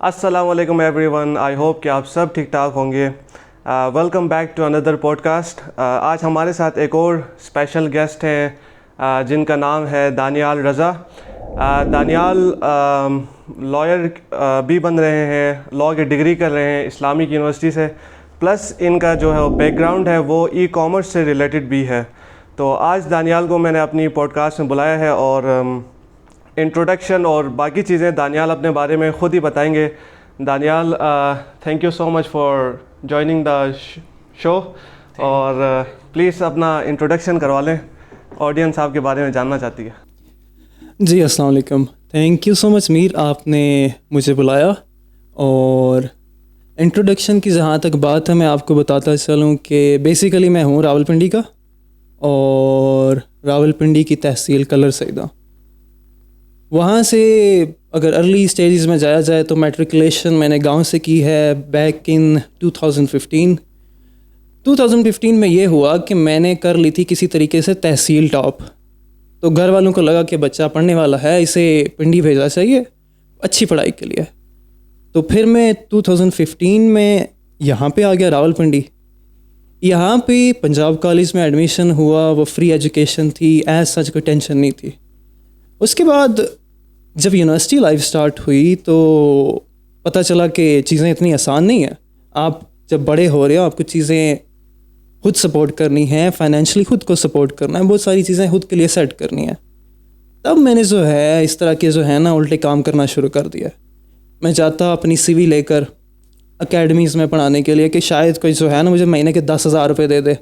अस्सलामुअलैकुम everyone, I hope कि आप सब ठीक ठाक होंगे। Welcome back to another podcast. आज हमारे साथ एक और स्पेशल गेस्ट हैं जिनका नाम है दानियाल रज़ा। दानियाल लॉयर भी बन रहे हैं, लॉ की डिग्री कर रहे हैं इस्लामिक यूनिवर्सिटी से, प्लस इनका जो है बैकग्राउंड है वो ई कॉमर्स से रिलेटेड भी है। तो आज दानियाल को मैंने अपनी पॉडकास्ट में बुलाया है और इंट्रोडक्शन और बाकी चीज़ें दानियाल अपने बारे में ख़ुद ही बताएंगे। Daniyal, thank you so much for joining the show और प्लीज़ अपना इंट्रोडक्शन करवा लें, ऑडियंस आपके बारे में जानना चाहती है। जी अस्सलाम वालेकुम, thank you so much Mir, आपने मुझे बुलाया। और इंट्रोडक्शन की जहाँ तक बात है, मैं आपको बताता चलूँ कि बेसिकली मैं हूँ रावलपिंडी का और रावलपिंडी की तहसील कलर सईदा। वहाँ से अगर अर्ली स्टेजेस में जाया जाए तो मैट्रिकुलेशन मैंने गांव से की है बैक इन 2015 में ये हुआ कि मैंने कर ली थी किसी तरीके से तहसील टॉप। तो घर वालों को लगा कि बच्चा पढ़ने वाला है, इसे पिंडी भेजना चाहिए अच्छी पढ़ाई के लिए। तो फिर मैं 2015 में यहाँ पे आ गया रावलपिंडी। यहाँ पे पंजाब कॉलेज में एडमिशन हुआ, वो फ्री एजुकेशन थी, एज सच कोई टेंशन नहीं थी। उसके बाद जब यूनिवर्सिटी लाइफ स्टार्ट हुई तो पता चला कि चीज़ें इतनी आसान नहीं है। आप जब बड़े हो रहे हो, आपको चीज़ें खुद सपोर्ट करनी है, फाइनेंशियली खुद को सपोर्ट करना है, बहुत सारी चीज़ें खुद के लिए सेट करनी है। तब मैंने जो है इस तरह के जो है ना उल्टे काम करना शुरू कर दिया। मैं जाता अपनी CV लेकर अकेडमीज़ में पढ़ाने के लिए कि शायद कोई जो है ना मुझे महीने के 10,000 रुपये दे दे,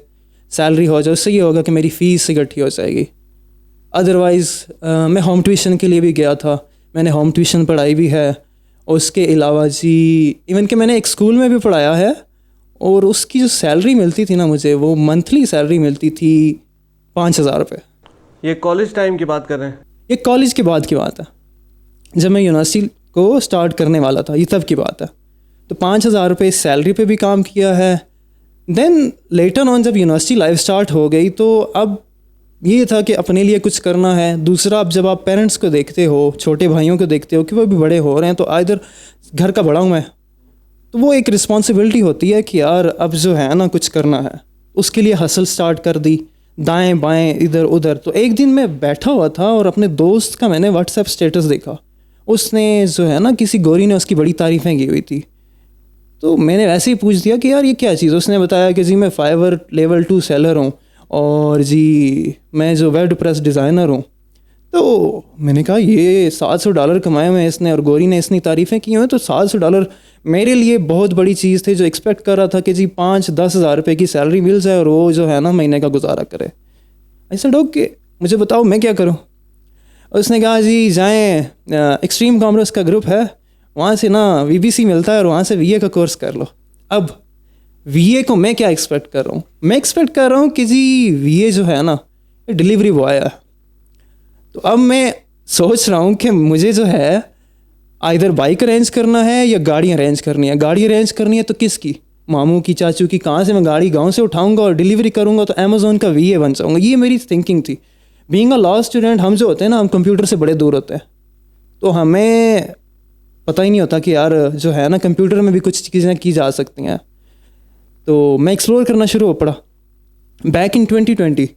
सैलरी हो जाए, उससे ये होगा कि मेरी फ़ीस इकट्ठी हो जाएगी। अदरवाइज़ मैं होम ट्यूशन के लिए भी गया था, मैंने होम ट्यूशन पढ़ाई भी है। उसके अलावा जी इवन कि मैंने एक स्कूल में भी पढ़ाया है और उसकी जो सैलरी मिलती थी ना मुझे, वो मंथली सैलरी मिलती थी 5,000 रुपये। ये कॉलेज टाइम की बात कर रहे हैं? ये कॉलेज के बाद की बात है, जब मैं यूनिवर्सिटी को स्टार्ट करने वाला था, ये तब की बात है। तो 5,000 रुपये सैलरी पे भी काम किया है। देन लेटर ऑन जब यूनिवर्सिटी लाइफ स्टार्ट हो गई तो अब ये था कि अपने लिए कुछ करना है। दूसरा, अब जब आप पेरेंट्स को देखते हो, छोटे भाइयों को देखते हो कि वो भी बड़े हो रहे हैं, तो इधर घर का बड़ा हूँ मैं, तो वो एक रिस्पॉन्सिबिलिटी होती है कि यार अब जो है ना कुछ करना है। उसके लिए हसल स्टार्ट कर दी, दाएं बाएं इधर उधर। तो एक दिन मैं बैठा हुआ था और अपने दोस्त का मैंने व्हाट्सएप स्टेटस देखा। उसने जो है ना किसी गोरी ने उसकी बड़ी तारीफ़ें की हुई थी। तो मैंने वैसे ही पूछ दिया कि यार ये क्या चीज़। उसने बताया कि जी मैं फाइवर लेवल 2 सेलर हूँ और जी मैं जो वर्डप्रेस डिज़ाइनर हूँ। तो मैंने कहा ये $700 कमाए हुए हैं इसने और गोरी ने इतनी तारीफ़ें की हुई हैं, तो $700 मेरे लिए बहुत बड़ी चीज़ थी। जो एक्सपेक्ट कर रहा था कि जी 5-10 हज़ार रुपये की सैलरी मिल जाए और वो जो है ना महीने का गुजारा करे। ऐसा डॉग कि मुझे बताओ मैं क्या करूँ। उसने कहा जी जाएँ, एक्सट्रीम कॉमर्स का ग्रुप है, वहाँ से ना VBC मिलता है और वहाँ से VA का कोर्स कर लो। अब VA को मैं क्या एक्सपेक्ट कर रहा हूँ, मैं एक्सपेक्ट कर रहा हूँ कि जी VA जो है ना डिलीवरी बॉय है। तो अब मैं सोच रहा हूँ कि मुझे जो है आइदर बाइक अरेंज करना है या गाड़ी अरेंज करनी है। गाड़ी अरेंज करनी है तो किसकी, मामू की, चाचू की, कहाँ से मैं गाड़ी गांव से उठाऊंगा और डिलीवरी करूँगा, तो अमेज़ॉन का VA बन जाऊँगा। ये मेरी थिंकिंग थी। बीइंग अ लॉ स्टूडेंट, हम जो होते हैं ना, हम कंप्यूटर से बड़े दूर होते हैं, तो हमें पता ही नहीं होता कि यार जो है ना कंप्यूटर में भी कुछ चीज़ें की जा सकती हैं। तो मैं एक्सप्लोर करना शुरू हो पड़ा बैक इन 2020।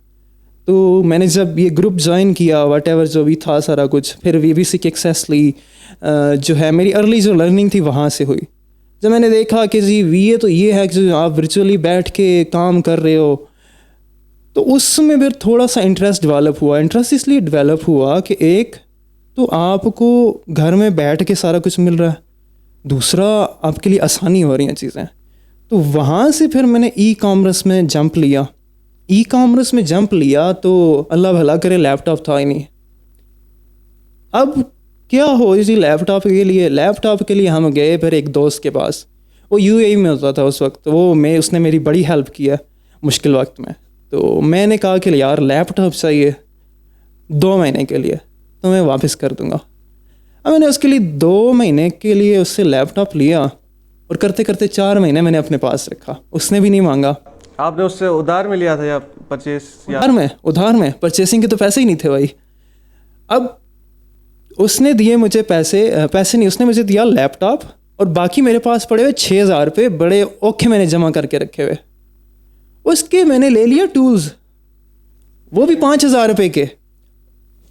तो मैंने जब ये ग्रुप ज्वाइन किया, वट एवर जो भी था सारा कुछ, फिर VBC की एक्सेस ली, जो है मेरी अर्ली जो लर्निंग थी वहाँ से हुई। जब मैंने देखा कि जी VA तो ये है कि जो आप वर्चुअली बैठ के काम कर रहे हो, तो उसमें फिर थोड़ा सा इंटरेस्ट डेवलप हुआ। इंटरेस्ट इसलिए डेवलप हुआ कि एक तो आपको घर में बैठ के सारा कुछ मिल रहा है, दूसरा आपके लिए आसानी हो रही हैं चीज़ें। तो वहाँ से फिर मैंने ई कॉमर्स में जंप लिया। ई कॉमर्स में जंप लिया तो अल्लाह भला करे लैपटॉप था ही नहीं। अब क्या हो जी लैपटॉप के लिए हम गए फिर एक दोस्त के पास, वो UAE में होता था उस वक्त। उसने मेरी बड़ी हेल्प किया मुश्किल वक्त में। तो मैंने कहा कि यार लैपटॉप चाहिए 2 महीने के लिए, तो मैं वापस कर दूंगा। अब मैंने उसके लिए 2 महीने के लिए उससे लैपटॉप लिया और करते करते 4 महीने मैंने अपने पास रखा। उसने भी नहीं मांगा। आपने उससे उधार में लिया था या परचेस? उधार में परचेसिंग के तो पैसे ही नहीं थे भाई। अब उसने दिए मुझे पैसे नहीं, उसने मुझे दिया लैपटॉप और बाकी मेरे पास पड़े हुए 6,000 रुपये बड़े औखे मैंने जमा करके रखे हुए। उसके मैंने ले लिया टूल्स, वो भी 5,000 रुपये के,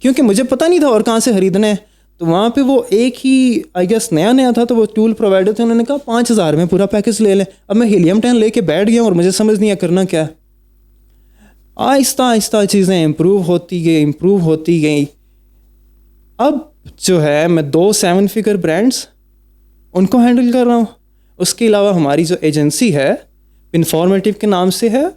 क्योंकि मुझे पता नहीं था और कहाँ से ख़रीदने हैं। तो वहाँ पे वो एक ही आई गेस नया था, तो वो टूल प्रोवाइडर थे, उन्होंने कहा 5,000 में पूरा पैकेज ले लें। अब मैं हीलियम 10 लेके बैठ गया और मुझे समझ नहीं आया करना क्या। आहिस्ता आहिस्ता चीज़ें इम्प्रूव होती गई। अब जो है मैं 2 7 फिगर ब्रांड्स उनको हैंडल कर रहा हूँ। उसके अलावा हमारी जो एजेंसी है इन्फॉर्मेटिव के नाम से है,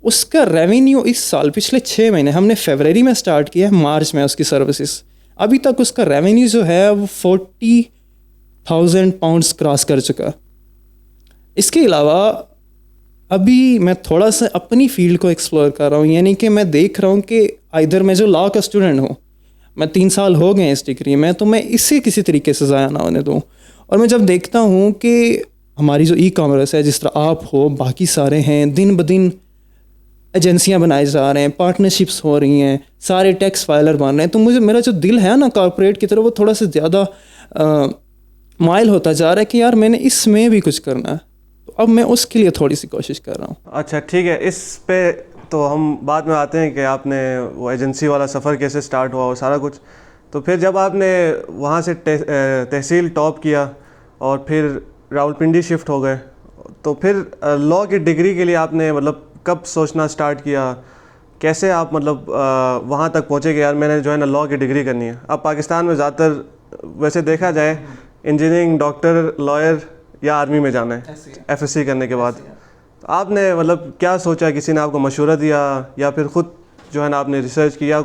उसका रेवेन्यू इस साल पिछले 6 महीने, हमने फरवरी में स्टार्ट किया है, मार्च में उसकी सर्विसेज, अभी तक उसका रेवेन्यू जो है वो 40,000 पाउंड्स क्रॉस कर चुका। इसके अलावा अभी मैं थोड़ा सा अपनी फील्ड को एक्सप्लोर कर रहा हूँ, यानी कि मैं देख रहा हूँ कि इधर मैं जो लॉ का स्टूडेंट हूँ, मैं 3 साल हो गए इस डिग्री में, तो मैं इसे किसी तरीके से ज़ाया ना होने दूँ। और मैं जब देखता हूँ कि हमारी जो ई कॉमर्स है, जिस तरह आप हो, बाकी सारे हैं, दिन ब दिन एजेंसियां बनाए जा रहे हैं, पार्टनरशिप्स हो रही हैं, सारे टैक्स फाइलर बन रहे हैं, तो मेरा जो दिल है ना कॉर्पोरेट की तरफ, वो थोड़ा सा ज़्यादा माइल होता जा रहा है कि यार मैंने इसमें भी कुछ करना है। तो अब मैं उसके लिए थोड़ी सी कोशिश कर रहा हूँ। अच्छा ठीक है, इस पे तो हम बाद में आते हैं कि आपने वो एजेंसी वाला सफ़र कैसे स्टार्ट हुआ और सारा कुछ। तो फिर जब आपने वहाँ से तहसील टॉप किया और फिर रावलपिंडी शिफ्ट हो गए, तो फिर लॉ की डिग्री के लिए आपने मतलब कब सोचना स्टार्ट किया? कैसे आप मतलब वहाँ तक पहुँचे कि यार मैंने जो है ना लॉ की डिग्री करनी है? अब पाकिस्तान में ज़्यादातर वैसे देखा जाए इंजीनियरिंग, डॉक्टर, लॉयर या आर्मी में जाना है FSC करने के बाद। तो आपने मतलब क्या सोचा? किसी ने आपको मशवरा दिया या फिर ख़ुद जो है ना आपने रिसर्च किया?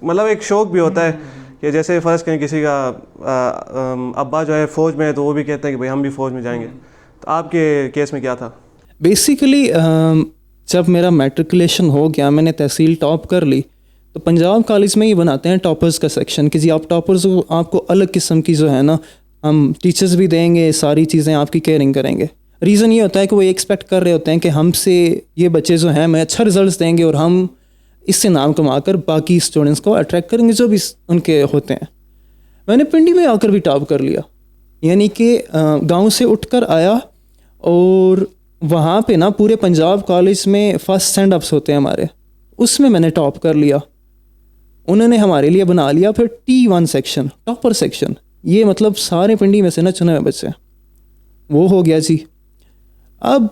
मतलब एक शौक़ भी होता है कि जैसे फ़र्ज़ करें किसी का अब्बा जो है फ़ौज में है, तो वो भी कहते हैं कि भाई हम भी फ़ौज में जाएंगे। तो आपके केस में क्या था? बेसिकली जब मेरा मैट्रिकुलेशन हो गया, मैंने तहसील टॉप कर ली, तो पंजाब कॉलेज में ही बनाते हैं टॉपर्स का सेक्शन कि जी आप टॉपर्स हो, आपको अलग किस्म की जो है ना हम टीचर्स भी देंगे, सारी चीज़ें आपकी केयरिंग करेंगे। रीज़न ये होता है कि वो एक्सपेक्ट कर रहे होते हैं कि हमसे ये बच्चे जो हैं मैं अच्छा रिजल्ट्स देंगे और हम इससे नाम कमा कर बाकी स्टूडेंट्स को अट्रैक्ट करेंगे जो भी उनके होते हैं। मैंने पिंडी में आकर भी टॉप कर लिया, यानी कि गाँव से उठ कर आया और वहाँ पे ना पूरे पंजाब कॉलेज में फर्स्ट स्टैंड अप्स होते हैं हमारे, उसमें मैंने टॉप कर लिया। उन्होंने हमारे लिए बना लिया फिर T1 सेक्शन, टॉपर सेक्शन, ये मतलब सारे पिंडी में से ना चुने हुए बच्चे, वो हो गया जी। अब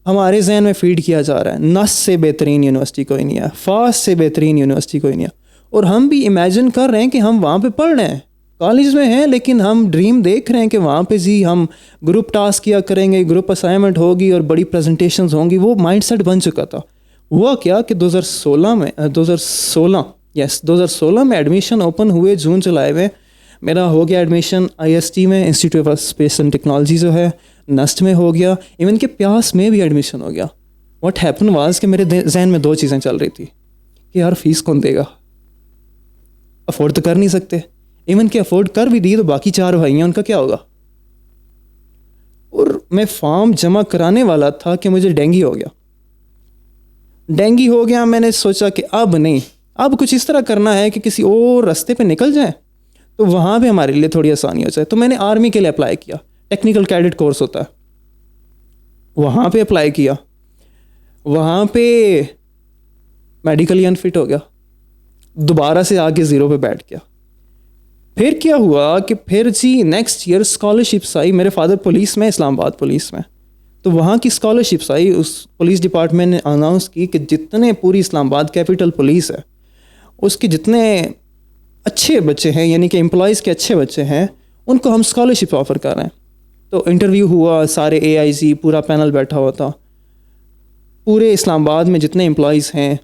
हमारे जहन में फीड किया जा रहा है नस से बेहतरीन यूनिवर्सिटी कोई नहीं है, फास्ट से बेहतरीन यूनिवर्सिटी कोई नहीं है, और हम भी इमेजिन कर रहे हैं कि हम वहाँ पे पढ़ रहे हैं, कॉलेज में हैं, लेकिन हम ड्रीम देख रहे हैं कि वहाँ पे जी हम ग्रुप टास्क किया करेंगे, ग्रुप असाइनमेंट होगी और बड़ी प्रेजेंटेशंस होंगी। वो माइंडसेट बन चुका था। हुआ क्या कि 2016 में एडमिशन ओपन हुए, जून जुलाई में मेरा हो गया एडमिशन IST में, institute of space and technology जो है, नस्ट में हो गया, इवन के प्यास में भी एडमिशन हो गया। व्हाट हैपन वाज कि मेरे जहन में 2 चीज़ें चल रही थी कि यार फीस कौन देगा, अफोर्ड तो कर नहीं सकते, इवन के अफोर्ड कर भी दी तो बाकी 4 भाई हैं, उनका क्या होगा। और मैं फॉर्म जमा कराने वाला था कि मुझे डेंगू हो गया। मैंने सोचा कि अब नहीं, अब कुछ इस तरह करना है कि किसी और रास्ते पे निकल जाए तो वहाँ पे हमारे लिए थोड़ी आसानी हो जाए। तो मैंने आर्मी के लिए अप्लाई किया, टेक्निकल कैडेट कोर्स होता है, वहाँ पे अप्लाई किया, वहाँ पे मेडिकली अनफिट हो गया, दोबारा से आके 0 पे बैठ गया। फिर क्या हुआ कि फिर जी नेक्स्ट ईयर स्कॉलरशिप्स आई, मेरे फादर पुलिस में, इस्लामाबाद पुलिस में, तो वहाँ की स्कॉलरशिप्स आई। उस पुलिस डिपार्टमेंट ने अनाउंस की कि जितने पूरी इस्लामाबाद कैपिटल पुलिस है उसके जितने अच्छे बच्चे हैं, यानी कि एम्प्लॉयज़ के अच्छे बच्चे हैं, उनको हम स्कॉलरशिप ऑफ़र कर रहे हैं। तो इंटरव्यू हुआ, सारे AIG पूरा पैनल बैठा हुआ था, पूरे इस्लामाबाद में जितने एम्प्लॉयज़ हैं,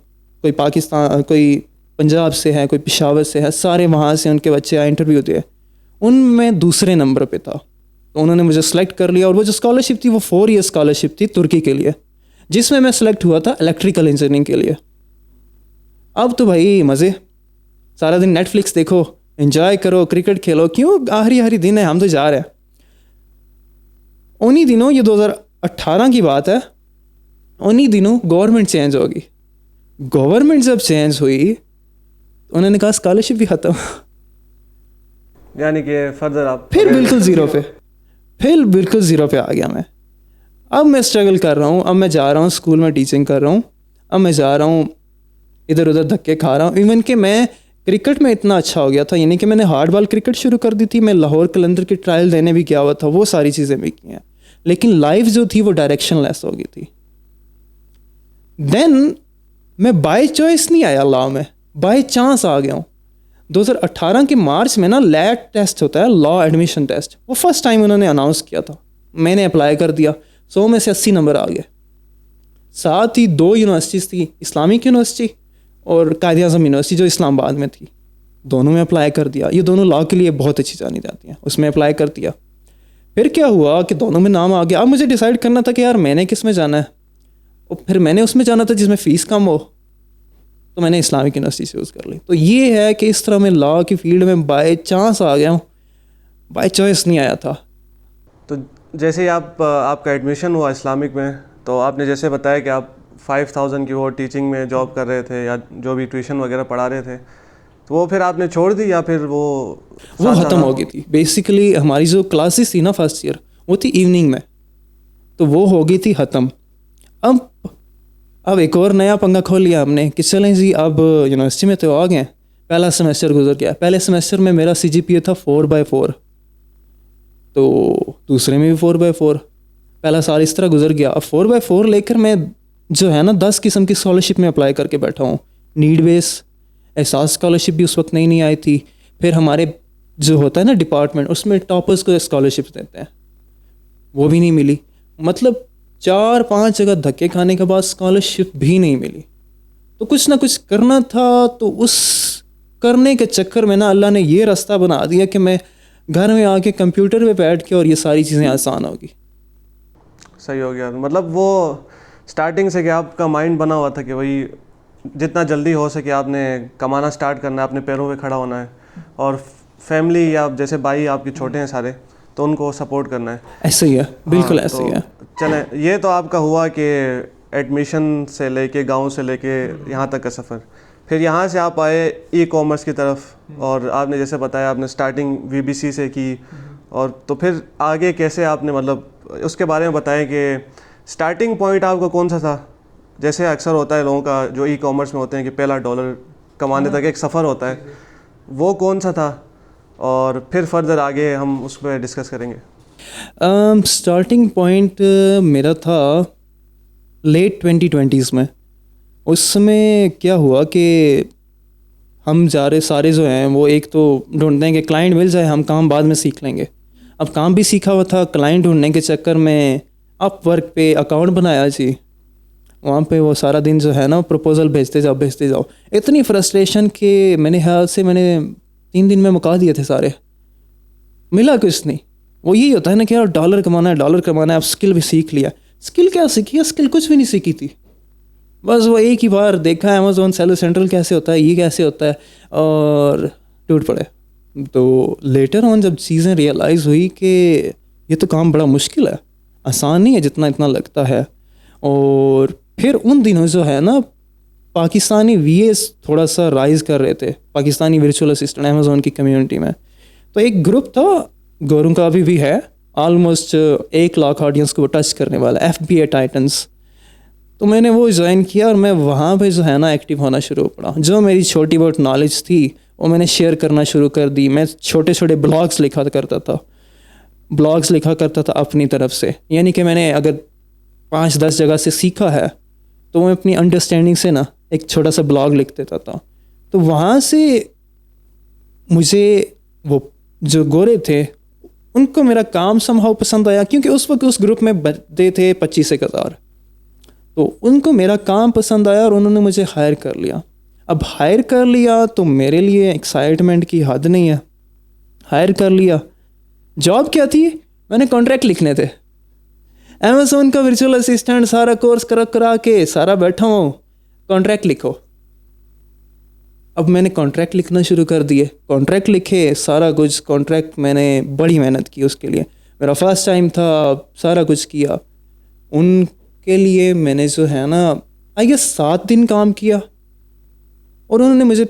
कोई पाकिस्तान, कोई पंजाब से है, कोई पेशावर से है, सारे वहाँ से उनके बच्चे आए, इंटरव्यू दिए, उनमें दूसरे नंबर पे था। तो उन्होंने मुझे सेलेक्ट कर लिया और वो जो स्कॉलरशिप थी वो 4 ईयर स्कॉलरशिप थी तुर्की के लिए, जिसमें मैं सेलेक्ट हुआ था इलेक्ट्रिकल इंजीनियरिंग के लिए। अब तो भाई मज़े, सारा दिन नेटफ्लिक्स देखो, एंजॉय करो, क्रिकेट खेलो, क्यों आखिरी दिन है, हम तो जा रहे हैं। उन्हीं दिनों, ये 2018 की बात है, उन्हीं दिनों गवर्नमेंट चेंज होगी। गवर्नमेंट जब चेंज हुई उन्होंने कहा स्कॉलरशिप भी ख़त्म, यानी कि फर्दर आप फिर बिल्कुल 0 पे। फिर बिल्कुल ज़ीरो पे आ गया मैं। अब मैं स्ट्रगल कर रहा हूँ, अब मैं जा रहा हूँ स्कूल में टीचिंग कर रहा हूँ, अब मैं जा रहा हूँ इधर उधर धक्के खा रहा हूँ। इवन कि मैं क्रिकेट में इतना अच्छा हो गया था, यानी कि मैंने हार्ड बॉल क्रिकेट शुरू कर दी थी, मैं लाहौर कलंदर की ट्रायल देने भी गया हुआ था, वो सारी चीज़ें भी की हैं, लेकिन लाइफ जो थी वो डायरेक्शन लेस हो गई थी। देन मैं बाय चॉइस नहीं आया लॉ में, बाय चांस आ गया हूँ। 2018 के मार्च में ना लैट टेस्ट होता है, लॉ एडमिशन टेस्ट, वो फर्स्ट टाइम उन्होंने अनाउंस किया था। मैंने अप्लाई कर दिया, 100 में से 80 नंबर आ गए। साथ ही 2 यूनिवर्सिटीज़ थी, इस्लामिक यूनिवर्सिटी और कायद आज़म यूनिवर्सिटी जो इस्लामाबाद में थी, दोनों में अप्लाई कर दिया। ये दोनों लॉ के लिए बहुत अच्छी जानी जाती हैं, उसमें अप्लाई कर दिया। फिर क्या हुआ कि दोनों में नाम आ गया। अब मुझे डिसाइड करना था कि यार मैंने किस में जाना है, और फिर मैंने उसमें जाना था जिसमें फ़ीस कम हो, तो मैंने इस्लामिक यूनिवर्सिटी चूज़ कर ली। तो ये है कि इस तरह मैं लॉ की फील्ड में बाय चांस आ गया हूँ, बाय चॉइस नहीं आया था। तो जैसे ही आपका एडमिशन हुआ इस्लामिक में, तो आपने जैसे बताया कि आप 5000 की वो टीचिंग में जॉब कर रहे थे या जो भी ट्यूशन वगैरह पढ़ा रहे थे, तो वो फिर आपने छोड़ दी या फिर वो ख़त्म हो गई थी। बेसिकली हमारी जो क्लासेस थी ना फर्स्ट ईयर, वो थी इवनिंग में, तो वो हो गई थी ख़त्म। अब एक और नया पंगा खोल लिया हमने कि चलें जी अब यूनिवर्सिटी में तो आ गए। पहला सेमेस्टर गुजर गया, पहले सेमेस्टर में मेरा CGPA था 4/4, तो दूसरे में भी 4/4। पहला साल इस तरह गुजर गया। अब 4/4 लेकर मैं जो है ना 10 किस्म की स्कॉलरशिप में अप्लाई करके बैठा हूँ। नीड बेस एहसास स्कॉलरशिप भी उस वक्त नहीं आई थी। फिर हमारे जो होता है ना डिपार्टमेंट, उसमें टॉपर्स को स्कॉलरशिप देते हैं, वो भी नहीं मिली। मतलब 4-5 जगह धक्के खाने के बाद स्कॉलरशिप भी नहीं मिली। तो कुछ ना कुछ करना था, तो उस करने के चक्कर में ना अल्लाह ने ये रास्ता बना दिया कि मैं घर में आके कंप्यूटर पे बैठ के और ये सारी चीज़ें आसान होगी। सही हो गया। मतलब वो स्टार्टिंग से कि आपका माइंड बना हुआ था कि वही जितना जल्दी हो सके आपने कमाना स्टार्ट करना है, अपने पैरों पे खड़ा होना है, और फैमिली या जैसे भाई आपके छोटे हैं सारे, तो उनको सपोर्ट करना है। ऐसे ही है, बिल्कुल ऐसे ही है। चलें, ये तो आपका हुआ कि एडमिशन से लेके गांव से लेके यहाँ तक का सफ़र। फिर यहाँ से आप आए ई-कॉमर्स की तरफ, और आपने जैसे बताया आपने स्टार्टिंग VBC से की, और तो फिर आगे कैसे आपने मतलब उसके बारे में बताएं कि स्टार्टिंग पॉइंट आपका कौन सा था। जैसे अक्सर होता है लोगों का जो ई-कॉमर्स में होते हैं कि पहला डॉलर कमाने तक एक सफ़र होता है, वो कौन सा था, और फिर फर्दर आगे हम उस पर डिस्कस करेंगे। स्टार्टिंग पॉइंट मेरा था लेट 2020s में। उस समय क्या हुआ कि हम जा रहे सारे जो हैं वो एक तो ढूंढते हैं कि क्लाइंट मिल जाए, हम काम बाद में सीख लेंगे। अब काम भी सीखा हुआ था, क्लाइंट ढूंढने के चक्कर में अपवर्क पे अकाउंट बनाया जी, वहाँ पे वो सारा दिन जो है ना प्रपोज़ल भेजते जाओ। इतनी फ्रस्ट्रेशन कि मैंने ख्याल से मैंने 3 दिन में मुका दिए थे सारे, मिला कुछ नहीं। वो यही होता है ना कि यार डॉलर कमाना है, अब स्किल भी सीख लिया। स्किल क्या सीखी है? स्किल कुछ भी नहीं सीखी थी। बस वो एक ही बार देखा अमेज़ॉन सेलर सेंट्रल कैसे होता है, ये कैसे होता है, और टूट पड़े। तो लेटर ऑन जब चीज़ें रियलाइज़ हुई कि ये तो काम बड़ा मुश्किल है, आसान नहीं है जितना इतना लगता है। और फिर उन दिनों जो है ना पाकिस्तानी VAs थोड़ा सा राइज़ कर रहे थे, पाकिस्तानी वर्चुअल असिस्टेंट अमेज़ॉन की कम्युनिटी में। तो एक ग्रुप था, गोरों का अभी भी है, ऑलमोस्ट 1 लाख ऑडियंस को टच करने वाला, FBA टाइटन्स। तो मैंने वो ज्वाइन किया और मैं वहाँ पे जो है ना एक्टिव होना शुरू पड़ा। जो मेरी छोटी बहुत नॉलेज थी वो मैंने शेयर करना शुरू कर दी। मैं छोटे छोटे ब्लॉग्स लिखा करता था अपनी तरफ से। यानी कि मैंने अगर 5-10 जगह से सीखा है तो मैं अपनी अंडरस्टैंडिंग से ना एक छोटा सा ब्लॉग लिख देता था। तो वहाँ से मुझे वो जो गोरे थे उनको मेरा काम समहाउ पसंद आया, क्योंकि उस वक्त उस ग्रुप में बंदे थे 25,000। तो उनको मेरा काम पसंद आया और उन्होंने मुझे हायर कर लिया। अब हायर कर लिया तो मेरे लिए एक्साइटमेंट की हद नहीं है। हायर कर लिया, जॉब क्या थी? मैंने कॉन्ट्रैक्ट लिखने थे। अमेज़ॉन का वर्चुअल असिस्टेंट सारा कोर्स करा के सारा बैठा हूँ, कॉन्ट्रैक्ट लिखो। अब मैंने कॉन्ट्रैक्ट लिखना शुरू कर दिए, कॉन्ट्रैक्ट लिखे, सारा कुछ कॉन्ट्रैक्ट, मैंने बड़ी मेहनत की उसके लिए। मेरा फर्स्ट टाइम था, सारा कुछ किया उनके लिए। मैंने जो है ना आई गेस 7 दिन काम किया और उन्होंने मुझे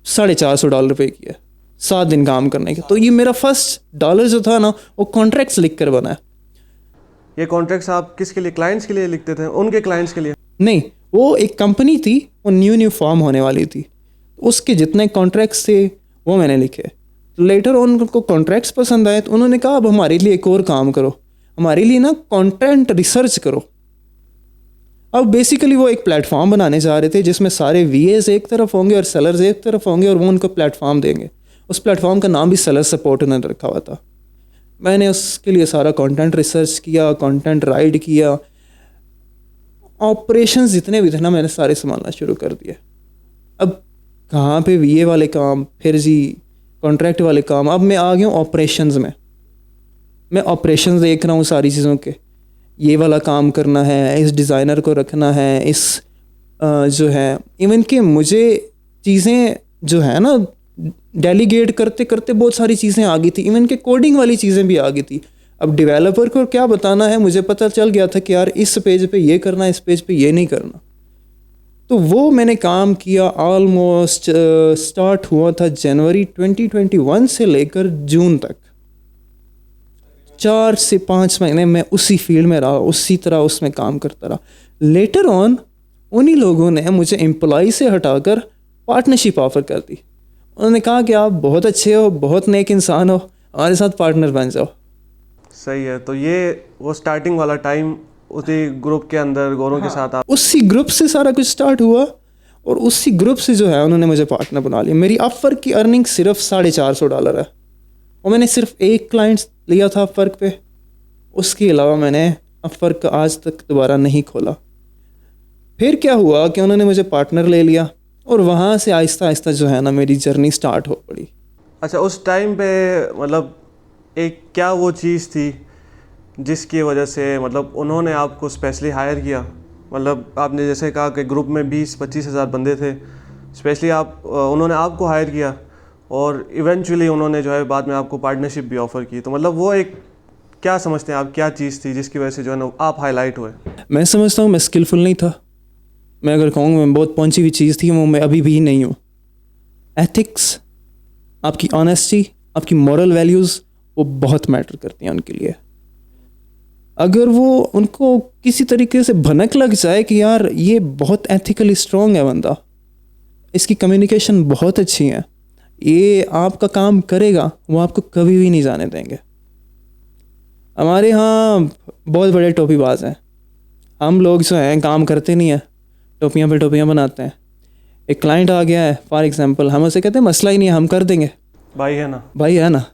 $450 पे किया। 7 दिन काम करने के। तो ये मेरा फर्स्ट डॉलर जो था ना वो कॉन्ट्रैक्ट्स लिख कर बना है। ये कॉन्ट्रैक्ट्स आप किसके लिए, क्लाइंट्स के लिए लिखते थे, उनके क्लाइंट्स के लिए? नहीं, वो एक कंपनी थी, वो न्यू फॉर्म होने वाली थी, उसके जितने कॉन्ट्रैक्ट्स थे वो मैंने लिखे। लेटर ऑन उनको कॉन्ट्रैक्ट्स पसंद आए तो उन्होंने कहा अब हमारे लिए एक और काम करो, हमारे लिए ना कंटेंट रिसर्च करो। अब बेसिकली वो एक प्लेटफॉर्म बनाने जा रहे थे जिसमें सारे वीएस एक तरफ होंगे और सेलर्स एक तरफ होंगे और वो उनको प्लेटफॉर्म देंगे। उस प्लेटफॉर्म का नाम भी सेलर सपोर्ट उन्होंने रखा हुआ था। मैंने उसके लिए सारा कंटेंट रिसर्च किया, कंटेंट राइट किया, ऑपरेशंस जितने भी थे ना मैंने सारे संभालना शुरू कर दिए। अब कहाँ पे वीए वाले काम, फिर जी कॉन्ट्रैक्ट वाले काम, अब मैं आ गया हूँ ऑपरेशंस में। मैं ऑपरेशंस देख रहा हूँ सारी चीज़ों के, ये वाला काम करना है, इस डिज़ाइनर को रखना है, इस जो है इवन कि मुझे चीज़ें जो है ना डेलीगेट करते करते बहुत सारी चीज़ें आ गई थी, इवन कि कोडिंग वाली चीज़ें भी आ गई थी। अब डेवलपर को क्या बताना है, मुझे पता चल गया था कि यार इस पेज पे ये करना है, इस पेज पे ये नहीं करना। तो वो मैंने काम किया, ऑलमोस्ट स्टार्ट हुआ था जनवरी 2021 से लेकर जून तक। 4 से 5 महीने मैं उसी फील्ड में रहा, उसी तरह उसमें काम करता रहा। लेटर ऑन उन्हीं लोगों ने मुझे एम्प्लॉय से हटाकर पार्टनरशिप ऑफर कर दी। उन्होंने कहा कि आप बहुत अच्छे हो, बहुत नेक इंसान हो, हमारे साथ पार्टनर बन जाओ। सही है। तो ये वो स्टार्टिंग वाला टाइम उसी ग्रुप के अंदर गौरव के साथ आप? उसी ग्रुप से सारा कुछ स्टार्ट हुआ और उसी ग्रुप से जो है उन्होंने मुझे पार्टनर बना लिया। मेरी अपवर्क की अर्निंग सिर्फ $450 है और मैंने सिर्फ एक क्लाइंट लिया था अपवर्क पे। उसके अलावा मैंने अपवर्क का आज तक दोबारा नहीं खोला। फिर क्या हुआ कि उन्होंने मुझे पार्टनर ले लिया और वहाँ से आहिस्ता आहिस्ता जो है ना मेरी जर्नी स्टार्ट हो पड़ी। अच्छा, उस टाइम पे मतलब एक क्या वो चीज़ थी जिसकी वजह से मतलब उन्होंने आपको स्पेशली हायर किया? मतलब आपने जैसे कहा कि ग्रुप में 20-25 हज़ार बंदे थे, स्पेशली उन्होंने आपको हायर किया और इवेंचुअली उन्होंने जो है बाद में आपको पार्टनरशिप भी ऑफ़र की। तो मतलब वो एक क्या समझते हैं आप, क्या चीज़ थी जिसकी वजह से जो है ना आप हाईलाइट हुए? मैं समझता हूँ मैं स्किलफुल नहीं था। मैं अगर कहूँ मैं बहुत पहुंची हुई चीज़ थी, वो मैं अभी भी नहीं हूँ। एथिक्स, आपकी ऑनेस्टी, आपकी मॉरल वैल्यूज़ वो बहुत मैटर करती हैं उनके लिए। अगर वो उनको किसी तरीके से भनक लग जाए कि यार ये बहुत एथिकली स्ट्रॉन्ग है बंदा, इसकी कम्युनिकेशन बहुत अच्छी है, ये आपका काम करेगा, वो आपको कभी भी नहीं जाने देंगे। हमारे यहाँ बहुत बड़े टोपीबाज हैं। हम लोग जो हैं काम करते नहीं हैं, टोपियाँ पे टोपियाँ बनाते हैं। एक क्लाइंट आ गया है फॉर एग्जांपल, हम उसे कहते हैं मसला ही नहीं है, हम कर देंगे, भाई है ना, भाई है ना।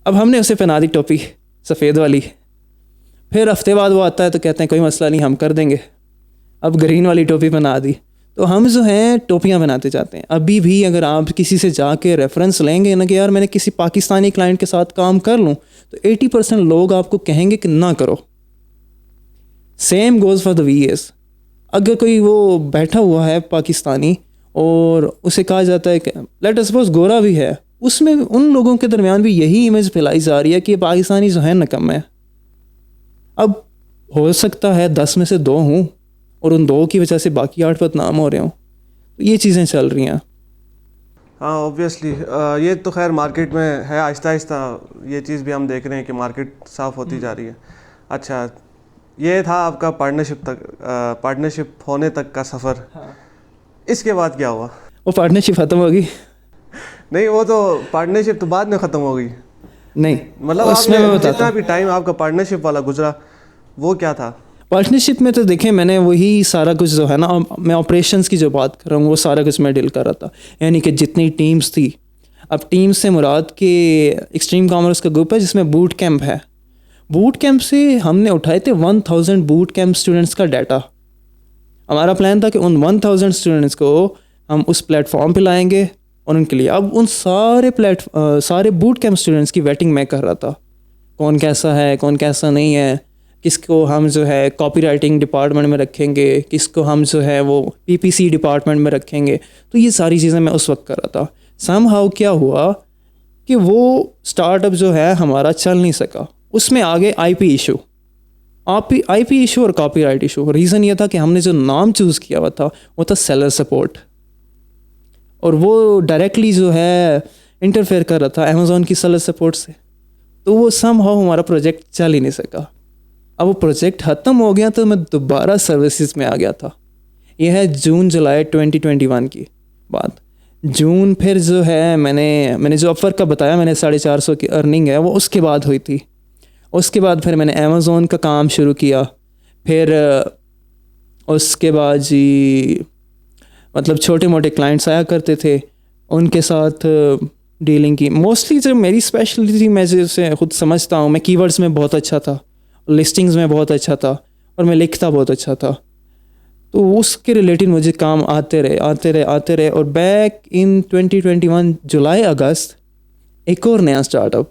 अब हमने उसे पहना दी टोपी सफ़ेद वाली, फिर हफ्ते बाद वो आता है तो कहते हैं कोई मसला नहीं, हम कर देंगे। अब ग्रीन वाली टोपी बना दी। तो हम जो हैं टोपियाँ बनाते जाते हैं। अभी भी अगर आप किसी से जाके रेफरेंस लेंगे ना कि यार मैंने किसी पाकिस्तानी क्लाइंट के साथ काम कर लूँ, तो 80% लोग आपको कहेंगे कि ना करो। Same goes for the VS. अगर कोई वो बैठा हुआ है पाकिस्तानी और उसे कहा जाता है कि लेट अस सपोज गोरा भी है, उसमें उन लोगों के दरमियान भी यही इमेज फैलाई जा रही है कि पाकिस्तानी जो है नकम्मे है। अब हो सकता है 10 में से 2 हूँ और उन 2 की वजह से बाकी 8 बदनाम हो रहे हों। तो ये चीज़ें चल रही हैं। हाँ ऑब्वियसली ये तो खैर मार्केट में है, आहिस्ता आहिस्ता ये चीज़ भी हम देख रहे हैं कि मार्केट साफ़ होती जा रही है। अच्छा, ये था आपका पार्टनरशिप होने तक का सफ़र। हाँ। इसके बाद क्या हुआ? वो पार्टनरशिप ख़त्म हो गई? नहीं, वो तो पार्टनरशिप तो बाद में ख़त्म हो गई। नहीं, मतलब उसमें आपने मैं बताता जितना हूँ। भी टाइम आपका पार्टनरशिप वाला गुजरा वो क्या था? पार्टनरशिप में तो देखें मैंने वही सारा कुछ जो है ना, मैं ऑपरेशंस की जो बात कर रहा हूँ वो सारा कुछ मैं डील कर रहा था। यानी कि जितनी टीम्स थी, अब टीम्स से मुराद के एक्सट्रीम कॉमर्स का ग्रुप है जिसमें बूट कैंप है। बूट कैंप से हमने उठाए थे 1000 बूट कैंप स्टूडेंट्स का डाटा। हमारा प्लान था कि उन 1000 स्टूडेंट्स को हम उस प्लेटफॉर्म पे लाएंगे और उनके लिए अब उन सारे बूट कैंप स्टूडेंट्स की वेटिंग मैं कर रहा था। कौन कैसा है, कौन कैसा नहीं है, किसको हम जो है कॉपी राइटिंग डिपार्टमेंट में रखेंगे, किसको हम जो है वो पीपीसी डिपार्टमेंट में रखेंगे। तो ये सारी चीज़ें मैं उस वक्त कर रहा था। समहाउ क्या हुआ कि वो स्टार्टअप जो है हमारा चल नहीं सका। उसमें आगे आईपी इशू, आईपी इशू और कॉपीराइट इशू। रीज़न ये था कि हमने जो नाम चूज़ किया हुआ था वो था सेलर सपोर्ट, और वो डायरेक्टली जो है इंटरफेयर कर रहा था अमेज़ॉन की सेलर सपोर्ट से, तो वो समहाउ हमारा प्रोजेक्ट चल ही नहीं सका। अब वो प्रोजेक्ट ख़त्म हो गया तो मैं दोबारा सर्विसेज में आ गया था। ये है जून जुलाई 2021 की बात। जून फिर जो है मैंने जो अपवर्क का बताया, मैंने 450 की अर्निंग है वो उसके बाद हुई थी। उसके बाद फिर मैंने अमेज़ॉन का काम शुरू किया। फिर उसके बाद जी मतलब छोटे मोटे क्लाइंट्स आया करते थे, उनके साथ डीलिंग की। मोस्टली जो मेरी स्पेशलिटी, मैं जैसे खुद समझता हूँ, मैं कीवर्ड्स में बहुत अच्छा था, लिस्टिंग्स में बहुत अच्छा था, और मैं लिखता बहुत अच्छा था। तो उसके रिलेटेड मुझे काम आते रहे। और बैक इन 2021 जुलाई अगस्त एक और नया स्टार्टअप।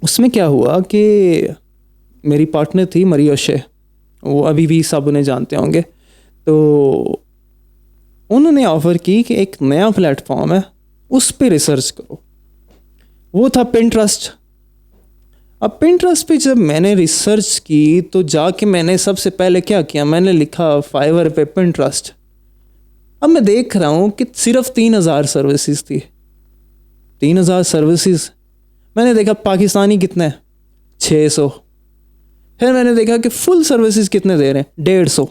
उसमें क्या हुआ कि मेरी पार्टनर थी मरियोशे, वो अभी भी सब उन्हें जानते होंगे। तो उन्होंने ऑफ़र की कि एक नया प्लेटफॉर्म है, उस पे रिसर्च करो। वो था पिंटरेस्ट। अब पिंटरेस्ट पे जब मैंने रिसर्च की तो जाके मैंने सबसे पहले क्या किया, मैंने लिखा फाइवर पे पिंटरेस्ट। अब मैं देख रहा हूँ कि सिर्फ 3000 सर्विसेज थी। 3000 सर्विसेज। मैंने देखा पाकिस्तानी कितने, 600। फिर मैंने देखा कि फुल सर्विसेज कितने दे रहे हैं, 150।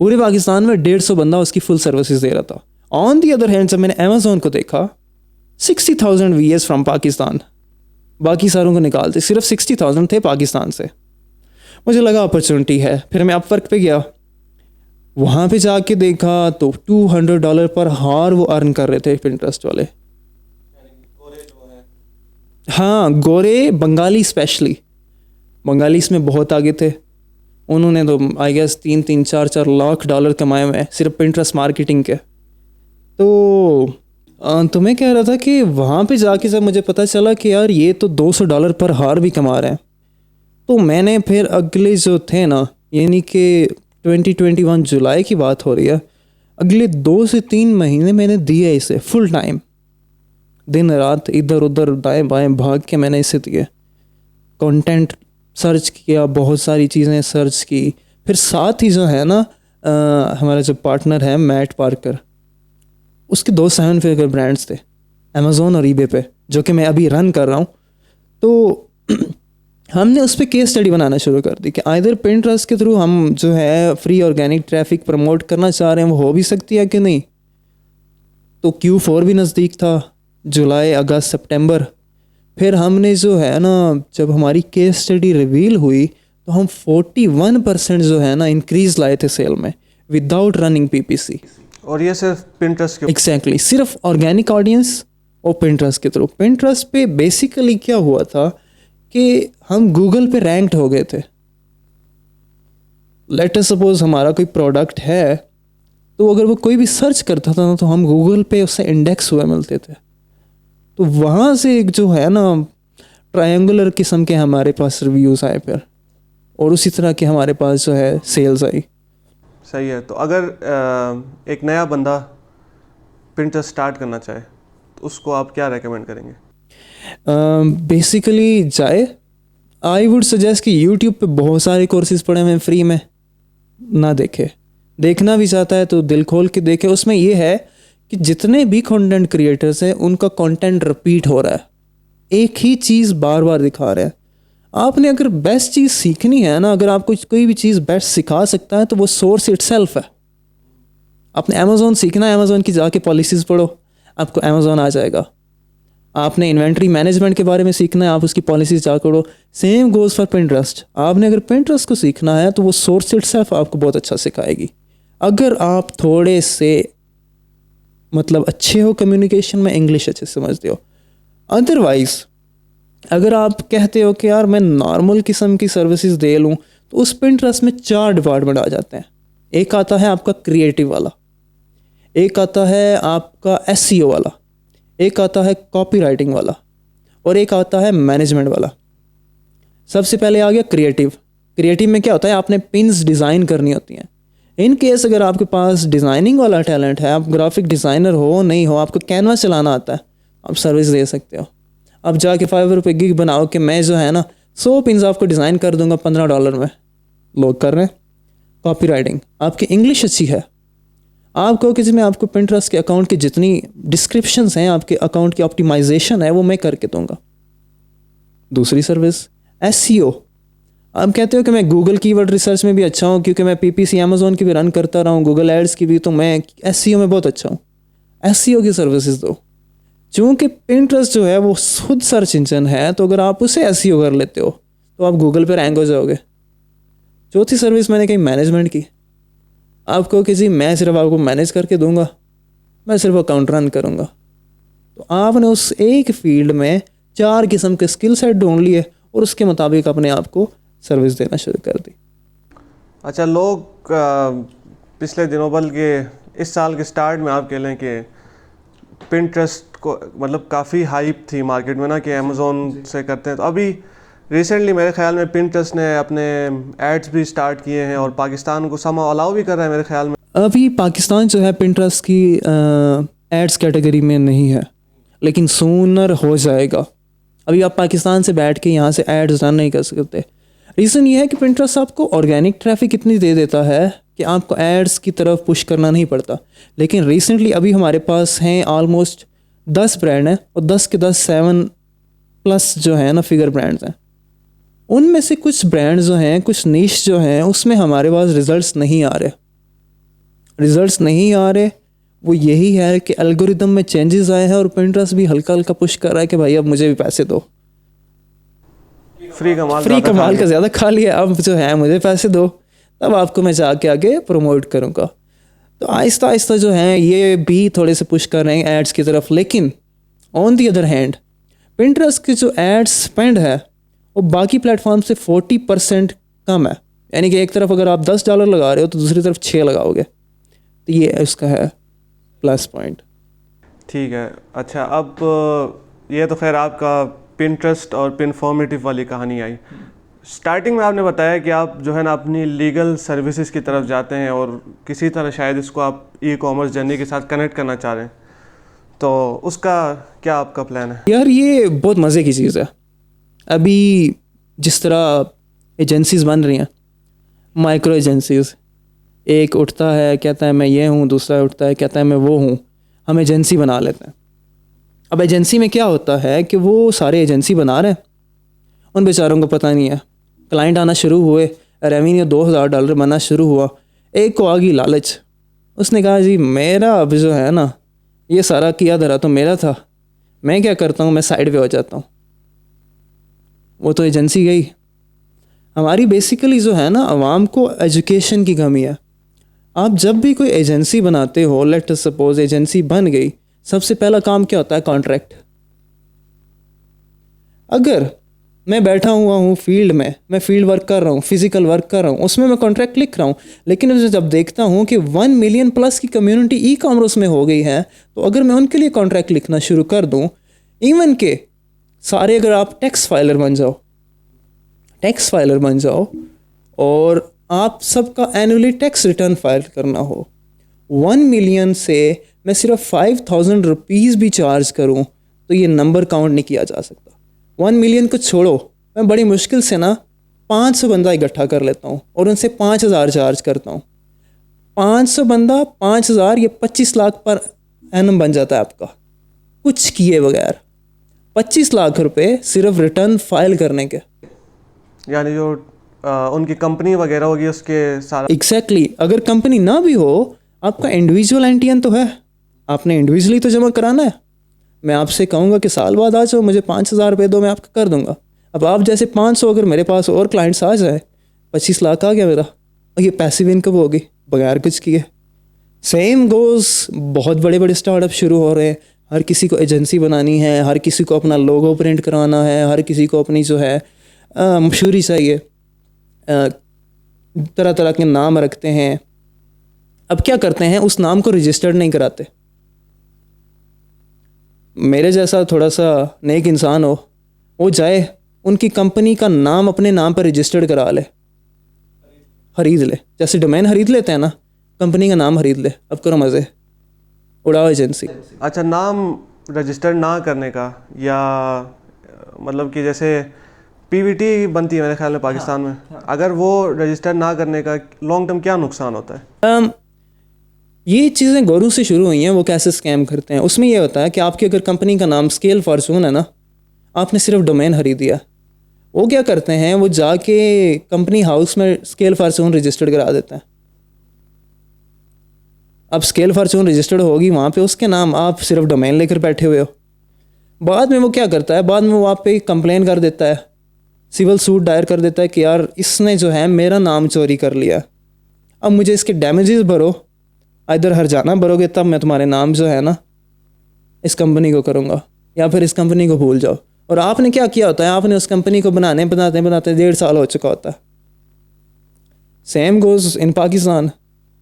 पूरे पाकिस्तान में 150 बंदा उसकी फुल सर्विसेज दे रहा था। ऑन दी अदर हैंड जब मैंने अमेज़ॉन को देखा, 60,000 VAs फ्रॉम पाकिस्तान, बाकी सारों को निकालते सिर्फ 60,000 थे पाकिस्तान से। मुझे लगा अपॉर्चुनिटी है। फिर मैं अपवर्क पे गया, वहाँ पे जाके देखा तो $200 पर हार वो अर्न कर रहे थे पिंटरेस्ट वाले। हाँ, गोरे बंगाली स्पेशली, बंगाली इसमें बहुत आगे थे। उन्होंने तो आई गेस 3-4 लाख डॉलर कमाए हुए हैं सिर्फ पिंटरेस्ट मार्केटिंग के। तो मैं कह रहा था कि वहाँ पे जाके जब मुझे पता चला कि यार ये तो $200 पर हार भी कमा रहे हैं, तो मैंने फिर अगले जो थे ना, यानी कि 2021 जुलाई की बात हो रही है, अगले 2 से 3 महीने मैंने दिए इसे फुल टाइम। दिन रात इधर उधर दाएं बाएं भाग के मैंने इसे दिए। कंटेंट सर्च किया, बहुत सारी चीज़ें सर्च की। फिर साथ ही जो है ना हमारा जो पार्टनर है मैट पार्कर, उसके 2 7 फिगर ब्रांड्स थे अमेज़ॉन और ईबे पे, जो कि मैं अभी रन कर रहा हूँ। तो हमने उस पर केस स्टडी बनाना शुरू कर दी कि आइदर पिंटरेस्ट के थ्रू हम जो है फ्री ऑर्गेनिक ट्रैफिक प्रमोट करना चाह रहे हैं, वो हो भी सकती है कि नहीं। तो Q4 भी नज़दीक था, जुलाई अगस्त सितंबर। फिर हमने जो है ना, जब हमारी केस स्टडी रिवील हुई तो हम 41% जो है ना इंक्रीज़ लाए थे सेल में विदाउट रनिंग PPC। और ये सिर्फ पिंटरेस्ट के एग्जैक्टली सिर्फ ऑर्गेनिक ऑडियंस और पिंटरेस्ट के थ्रू। पिंटरेस्ट पे बेसिकली क्या हुआ था कि हम गूगल पे रैंक्ड हो गए थे। लेट अस सपोज हमारा कोई प्रोडक्ट है, तो अगर वो कोई भी सर्च करता था ना तो हम गूगल पे उससे इंडेक्स हुए मिलते थे। तो वहाँ से एक जो है ना ट्रायंगुलर किस्म के हमारे पास रिव्यूज़ आए फिर, और उसी तरह के हमारे पास जो है सेल्स आई। सही है। तो अगर एक नया बंदा पिंटरेस्ट स्टार्ट करना चाहे तो उसको आप क्या रेकमेंड करेंगे? बेसिकली जाए, आई वुड सजेस्ट कि यूट्यूब पे बहुत सारे कोर्सेज पड़े हुए हैं फ्री में, ना देखे। देखना भी चाहता है तो दिल खोल के देखे। उसमें ये है कि जितने भी कंटेंट क्रिएटर्स हैं उनका कंटेंट रिपीट हो रहा है, एक ही चीज़ बार बार दिखा रहे हैं। आपने अगर बेस्ट चीज़ सीखनी है ना, अगर आपको कोई भी चीज़ बेस्ट सिखा सकता है तो वो सोर्स इटसेल्फ है। आपने अमेज़ॉन सीखना है, अमेज़ॉन की जाके पॉलिसीज़ पढ़ो, आपको अमेज़ॉन आ जाएगा। आपने इन्वेंट्री मैनेजमेंट के बारे में सीखना है, आप उसकी पॉलिसीज़ जाकर पढ़ो। Same goes for Pinterest. आपने अगर पिंटरेस्ट को सीखना है तो वो सोर्स इटसेल्फ आपको बहुत अच्छा सिखाएगी। अगर आप थोड़े से मतलब अच्छे हो कम्युनिकेशन में, इंग्लिश अच्छे से समझते हो। अदरवाइज़ अगर आप कहते हो कि यार मैं नॉर्मल किस्म की सर्विसेज दे लूँ, तो उस पिंटरेस्ट में 4 डिपार्टमेंट आ जाते हैं। एक आता है आपका क्रिएटिव वाला, एक आता है आपका SEO वाला, एक आता है कॉपी राइटिंग वाला, और एक आता है मैनेजमेंट वाला। सबसे पहले आ गया क्रिएटिव। क्रिएटिव में क्या होता है, आपने पिन्स डिज़ाइन करनी होती हैं। इन केस अगर आपके पास डिज़ाइनिंग वाला टैलेंट है, आप ग्राफिक डिज़ाइनर हो नहीं हो, आपको कैनवा चलाना आता है, आप सर्विस दे सकते हो। अब जाके $5 पे गिग बनाओ कि मैं जो है ना 100 पिन्स आपको डिज़ाइन कर दूंगा $15 में। लोग कर रहे हैं। कॉपी राइटिंग, आपकी इंग्लिश अच्छी है, आप कहो कि जी मैं आपको Pinterest के अकाउंट की जितनी डिस्क्रिप्शंस हैं, आपके अकाउंट की ऑप्टिमाइजेशन है, वो मैं करके दूंगा। दूसरी सर्विस SEO। आप कहते हो कि मैं गूगल कीवर्ड रिसर्च में भी अच्छा हूँ क्योंकि मैं PPC अमेज़ॉन की भी रन करता रहा हूँ, गूगल एड्स की भी, तो मैं SEO में बहुत अच्छा हूँ। SEO की सर्विसेज दो। चूँकि Pinterest जो है वो खुद सर्च इंजन है, तो अगर आप उसे SEO कर लेते हो तो आप गूगल पर रैंक हो जाओगे। चौथी सर्विस मैंने कही मैनेजमेंट की। आप कहो कि जी मैं सिर्फ आपको मैनेज करके दूंगा, मैं सिर्फ अकाउंट रन करूंगा, तो आपने उस एक फील्ड में 4 किस्म के स्किल सेट ढूंढ लिए और उसके मुताबिक अपने आप को सर्विस देना शुरू कर दी। अच्छा, लोग पिछले दिनों बल्कि इस साल के स्टार्ट में आप कह लें कि Pinterest को मतलब काफ़ी हाइप थी मार्केट में ना कि अमेज़ॉन से करते हैं, तो अभी रिसेंटली मेरे ख्याल में Pinterest ने अपने एड्स भी स्टार्ट किए हैं और पाकिस्तान को सम अलाउ भी कर रहा है मेरे ख्याल में। अभी पाकिस्तान जो है Pinterest की एड्स कैटेगरी में नहीं है, लेकिन सूनर हो जाएगा। अभी आप पाकिस्तान से बैठ के यहाँ से एड्स रन नहीं कर सकते। रीज़न ये है कि Pinterest आपको ऑर्गेनिक ट्रैफिक इतनी दे देता है कि आपको एड्स की तरफ पुश करना नहीं पड़ता। लेकिन रिसेंटली अभी हमारे पास हैं ऑलमोस्ट 10 ब्रांड हैं और 10 के 10 7+ जो है ना फिगर ब्रांड्स हैं। उनमें से कुछ ब्रांड जो हैं, कुछ नीश जो हैं, उसमें हमारे पास रिजल्ट्स नहीं आ रहे। वो यही है कि एल्गोरिदम में चेंजेस आए हैं और Pinterest भी हल्का हल्का पुश कर रहा है कि भाई अब मुझे भी पैसे दो। फ्री कमाल का ज़्यादा खा लिया, अब जो है मुझे पैसे दो, तब आपको मैं जाके आगे प्रमोट करूँगा। तो आहिस्ता आहिस्ता जो है ये भी थोड़े से पुश कर रहे हैं एड्स की तरफ। लेकिन on the other hand Pinterest की जो एड स्पेंड है वो बाकी प्लेटफॉर्म से 40% कम है। यानी कि एक तरफ अगर आप $10 लगा रहे हो तो दूसरी तरफ 6 लगाओगे, तो ये उसका है प्लस पॉइंट। ठीक है। अच्छा, अब ये तो खैर आपका Pinterest और पिनफॉर्मेटिव वाली कहानी आई। स्टार्टिंग में आपने बताया कि आप जो है ना अपनी लीगल सर्विसेज की तरफ जाते हैं और किसी तरह शायद इसको आप ई-कॉमर्स जर्नी के साथ कनेक्ट करना चाह रहे हैं, तो उसका क्या आपका प्लान है? यार ये बहुत मज़े की चीज़ है। अभी जिस तरह एजेंसीज़ बन रही हैं, माइक्रो एजेंसीज़, एक उठता है कहता है मैं ये हूँ, दूसरा उठता है कहता है मैं वो हूँ, हम एजेंसी बना लेते हैं। अब एजेंसी में क्या होता है कि वो सारे एजेंसी बना रहे हैं, उन बेचारों को पता नहीं है। क्लाइंट आना शुरू हुए, रेवेन्यू $2000 बनना शुरू हुआ, एक को आ गई लालच, उसने कहा जी मेरा अब जो है ना ये सारा किया धरा तो मेरा था, मैं क्या करता हूँ, मैं साइड पे हो जाता हूँ। वो तो एजेंसी गई। हमारी बेसिकली जो है ना आवाम को एजुकेशन की कमी है। आप जब भी कोई एजेंसी बनाते हो, लेट अस सपोज एजेंसी बन गई, सबसे पहला काम क्या होता है? कॉन्ट्रैक्ट। अगर मैं बैठा हुआ हूँ फील्ड में, मैं फील्ड वर्क कर रहा हूँ, फिजिकल वर्क कर रहा हूँ, उसमें मैं कॉन्ट्रैक्ट लिख रहा हूँ, लेकिन मुझे जब देखता हूँ कि 1 मिलियन प्लस की कम्युनिटी ई-कॉमर्स में हो गई है, तो अगर मैं उनके लिए कॉन्ट्रैक्ट लिखना शुरू कर दूँ, इवन के सारे अगर आप टैक्स फाइलर बन जाओ और आप सबका एनुअली टैक्स रिटर्न फाइल करना हो, 1 मिलियन से मैं सिर्फ 5,000 रुपीज़ भी चार्ज करूं तो ये नंबर काउंट नहीं किया जा सकता। 1 मिलियन को छोड़ो, मैं बड़ी मुश्किल से ना 500 बंदा इकट्ठा कर लेता हूं और उनसे 5,000 चार्ज करता हूं। 500 बंदा 5,000, ये 25 लाख पर एनम बन जाता है आपका, कुछ किए बगैर। 25 लाख रुपए सिर्फ रिटर्न फाइल करने के। यानी जो उनकी कंपनी वगैरह होगी उसके सारा। एग्जैक्टली। अगर कंपनी ना भी हो, आपका इंडिविजुअल एनटीएन तो है, आपने इंडिविजुअली तो जमा कराना है। मैं आपसे कहूँगा कि साल बाद आ जाओ, मुझे 5,000 रुपये दो, मैं आपका कर दूंगा। अब आप जैसे 500 अगर मेरे पास और क्लाइंट्स आ जाए, 25 लाख आ गया मेरा, और ये पैसिव इनकम होगी बगैर कुछ किए। सेम गोज़, बहुत बड़े बड़े स्टार्टअप शुरू हो रहे हैं, हर किसी को एजेंसी बनानी है, हर किसी को अपना लोगो प्रिंट कराना है, हर किसी को अपनी जो है मशहूरी चाहिए, तरह तरह के नाम रखते हैं। अब क्या करते हैं, उस नाम को रजिस्टर्ड नहीं कराते। मेरे जैसा थोड़ा सा नेक इंसान हो, वो जाए उनकी कंपनी का नाम अपने नाम पर रजिस्टर्ड करा ले, खरीद ले, जैसे डोमेन खरीद लेते हैं ना, कंपनी का नाम खरीद ले। अब करो मज़े, उड़ाओ एजेंसी। अच्छा, नाम रजिस्टर्ड ना करने का, या मतलब कि जैसे पीवीटी बनती है मेरे ख्याल में पाकिस्तान में, अगर वो रजिस्टर ना करने का लॉन्ग टर्म क्या नुकसान होता है? ये चीज़ें गोरू से शुरू हुई हैं। वो कैसे स्कैम करते हैं, उसमें ये होता है कि आपकी अगर कंपनी का नाम स्केल फॉर्चून है ना, आपने सिर्फ डोमेन खरीद दिया, वो क्या करते हैं, वो जाके कंपनी हाउस में स्केल फॉर्चून रजिस्टर्ड करा देते हैं। अब स्केल फॉर्चून रजिस्टर्ड होगी वहाँ पे उसके नाम, आप सिर्फ डोमेन लेकर बैठे हुए हो। बाद में वो क्या करता है, बाद में वो आप पे कंप्लेन कर देता है, सिविल सूट दायर कर देता है कि यार इसने जो है मेरा नाम चोरी कर लिया, अब मुझे इसके डैमेजेस भरो, इधर हर्जाना भरोगे तब मैं तुम्हारे नाम जो है ना इस कंपनी को करूँगा, या फिर इस कंपनी को भूल जाओ। और आपने क्या किया होता है, आपने उस कंपनी को बनाते 1.5 साल हो चुका होता है। Same goes in Pakistan.